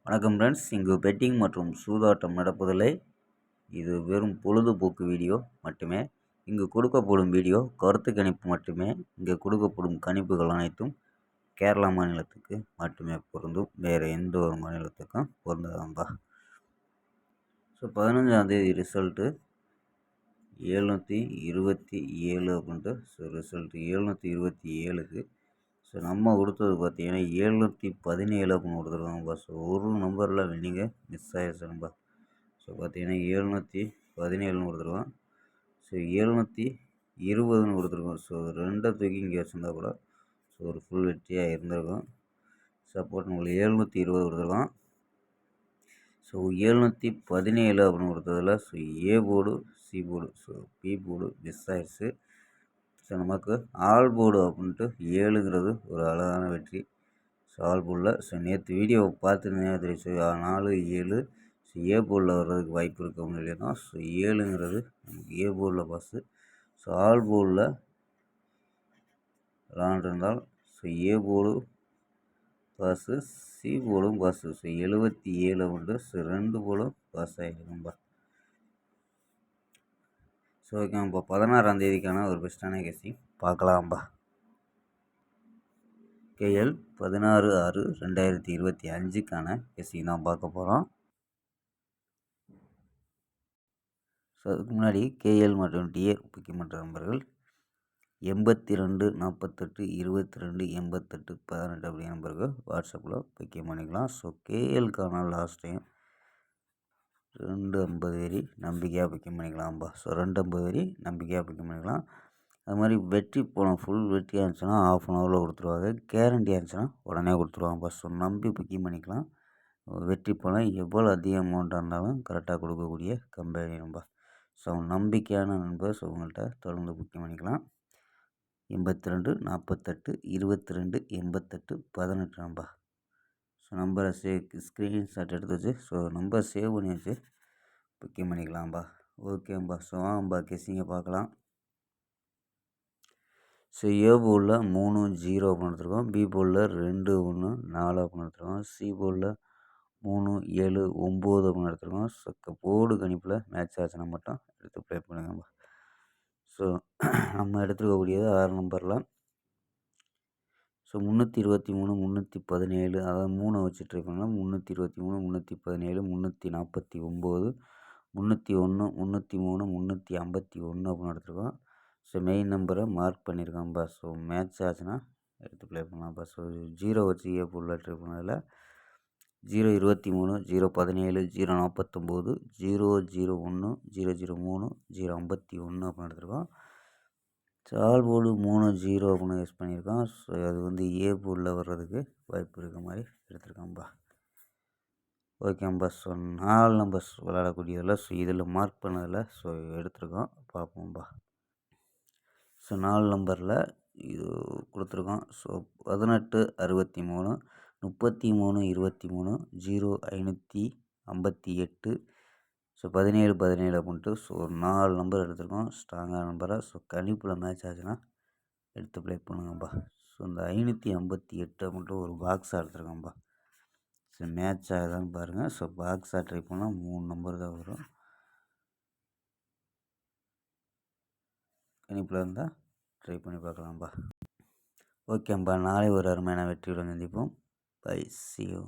வணக்கம் ஃப்ரெண்ட்ஸ். இங்கு பெட்டிங் மற்றும் சூதாட்டம் நடப்பதில்லை. இது வெறும் பொழுதுபோக்கு வீடியோ மட்டுமே. இங்கு கொடுக்கப்படும் வீடியோ கருத்து கணிப்பு மட்டுமே. இங்கு கொடுக்கப்படும் கணிப்புகள் அனைத்தும் கேரளா மாநிலத்துக்கு மட்டுமே பொருந்தும். வேறு எந்த ஒரு மாநிலத்துக்கும் பொருந்தாதம்பா. ஸோ 15ஆம் தேதி ரிசல்ட்டு 727 அப்படின்ட்டு. ஸோ ரிசல்ட்டு 727க்கு ஸோ நம்ம கொடுத்தது பார்த்தீங்கன்னா 717 அப்படின்னு கொடுத்துருக்காங்கப்பா. ஸோ ஒரு நம்பரில் வின்னிங்க மிஸ் ஆகிடுச்சு நம்ப. ஸோ பார்த்தீங்கன்னா 717ன்னு கொடுத்துருக்கோம். ஸோ 720ன்னு கொடுத்துருக்கோம். ஸோ ரெண்டை தூக்கி இங்கே வச்சுருந்தா கூட ஸோ ஒரு ஃபுல் வெற்றியாக இருந்திருக்கும். சப்போர்ட் உங்களுக்கு 720 கொடுத்துருக்கோம். ஸோ 717 அப்படின்னு கொடுத்ததில் so A board C board so B board miss ஆயிடுச்சு. ஸோ நமக்கு ஆல் போர்டு அப்படின்ட்டு 7ங்கிறது ஒரு அழகான வெற்றி. ஸோ ஆல் போர்டில் ஸோ நேற்று வீடியோவை பார்த்துருந்தீங்கன்னா தெரியும். ஸோ 4 7 ஸோ ஏ போர்டில் வர்றதுக்கு வாய்ப்பு இருக்குது அப்படின்னு தான். ஸோ 7ங்கிறது நமக்கு ஏ போர்டில் பாஸு. ஸோ ஆல் போர்டில் விளாண்டுருந்தால் so A board pass C போர்டும் பாஸு. ஸோ 77 அப்படின்ட்டு ஸோ 2 போர்டும் பாஸ் ஆகிடும்பா. ஸோ ஓகேப்பா. 16ஆம் தேதிக்கான ஒரு பெஸ்ட்டான கெஸ்ஸிங் பார்க்கலாம்பா. கேஎல் 16/6/2025க்கான கெஸ்ஸிங் தான் பார்க்க போகிறோம். ஸோ அதுக்கு முன்னாடி கேஎல் மற்றும் டிஏ முக்கியமற்ற நம்பர்கள் 82 48 22 88 18 அப்படிங்கிற நம்பருக்கு வாட்ஸ்அப்பில் பிக்கிங் பண்ணிக்கலாம். ஸோ கேஎல்கான லாஸ்ட் டைம் 250 வரி நம்பிக்கையாக பிக்கிங் பண்ணிக்கலாம்ப்பா. ஸோ 250 வரி நம்பிக்கையாக பிக்கிங் பண்ணிக்கலாம். அது மாதிரி வெற்றி போனோம் ஃபுல் வெற்றியாக இருந்துச்சுன்னா ½ அன் ஹவரில் கொடுத்துருவாங்க. கேரண்டியாக இருந்துச்சுன்னா உடனே கொடுத்துருவாங்கப்பா. ஸோ நம்பி புக்கிங் பண்ணிக்கலாம். வெற்றி போனால் எவ்வளோ அதிக அமௌண்ட்டாக இருந்தாலும் கரெக்டாக கொடுக்கக்கூடிய கம்பெனி நம்ப. ஸோ நம்பிக்கையான நண்பர். ஸோ உங்கள்கிட்ட தொடர்ந்து புக்கிங் பண்ணிக்கலாம். 82 48 22 88 18 நம்பா. ஸோ நம்பரை ஸ்க்ரீன்ஷாட் எடுத்து வச்சு ஸோ நம்பர் சேவ் பண்ணி வச்சு புக்கிங் பண்ணிக்கலாம்பா. ஓகேம்பா. ஸோ வாங்கப்பா கெஸ்ஸிங்கை பார்க்கலாம். ஸோ ஏ போர்டில் 3 0 அப்படின்னு எடுத்துருக்கோம். பி போர்டில் 2 1 4 அப்படின்னு எடுத்துருக்கோம். சி போர்டில் 3 7 9 அப்படின்னு எடுத்துருக்கோம். ஸோ போர்டு கணிப்பில் மேட்ச் ஆச்சுன்னா மட்டும் எடுத்து ப்ளே பண்ணுங்கப்பா. ஸோ நம்ம எடுத்துருக்கக்கூடியது 6 நம்பரில் ஸோ 323 317 அதாவது 3 வச்சு ட்ரை பண்ணலாம். 323 317 349 301 303 351 அப்படின்னு எடுத்துருக்கோம். ஸோ மெயின் நம்பரை மார்க் பண்ணியிருக்காம்பா. ஸோ மேட்ச் ஆச்சுன்னா எடுத்து ப்ளே பண்ணலாம்ப்பா. ஸோ 0 வச்சு ஏ ஃபுல்லாக ட்ரை பண்ணதில் 023 017 049 001 003 051 அப்படின்னு எடுத்துருக்கோம். ஸோ ஆல் போர்டு 3 0 அப்படின்னு யூஸ் பண்ணியிருக்கான். ஸோ அது ஏ போர்டில் வர்றதுக்கு வாய்ப்பு இருக்க மாதிரி எடுத்துருக்காம்பா. ஓகேம்பா. ஸோ 4 நம்பர்ஸ் விளையாடக்கூடியதில் ஸோ இதில் மார்க் பண்ணதில் ஸோ எடுத்துருக்கோம். பார்ப்போம்பா. ஸோ 4 நம்பரில் இது கொடுத்துருக்கோம். ஸோ 18 63 33 23 0 558 ஸோ 17 17 அப்படின்ட்டு ஸோ ஒரு 4 நம்பர் எடுத்துருக்கோம். ஸ்ட்ராங்கான நம்பரை. ஸோ கணிப்பில் மேட்ச் ஆச்சுன்னா எடுத்து ப்ளே பண்ணுங்கப்பா. ஸோ இந்த 558 அப்படின்ட்டு ஒரு பாக்ஸாக எடுத்துருக்கோம்ப்பா. ஸோ மேட்ச் ஆகுதான்னு பாருங்கள். ஸோ பாக்ஸாக ட்ரை பண்ணால் 3 நம்பர் தான் வரும். கணிப்பில் இருந்தால் ட்ரை பண்ணி பார்க்கலாம்ப்பா. ஓகேம்பா. நாளை ஒரு அருமையான வெற்றியுடன் சந்திப்போம். பை. See you.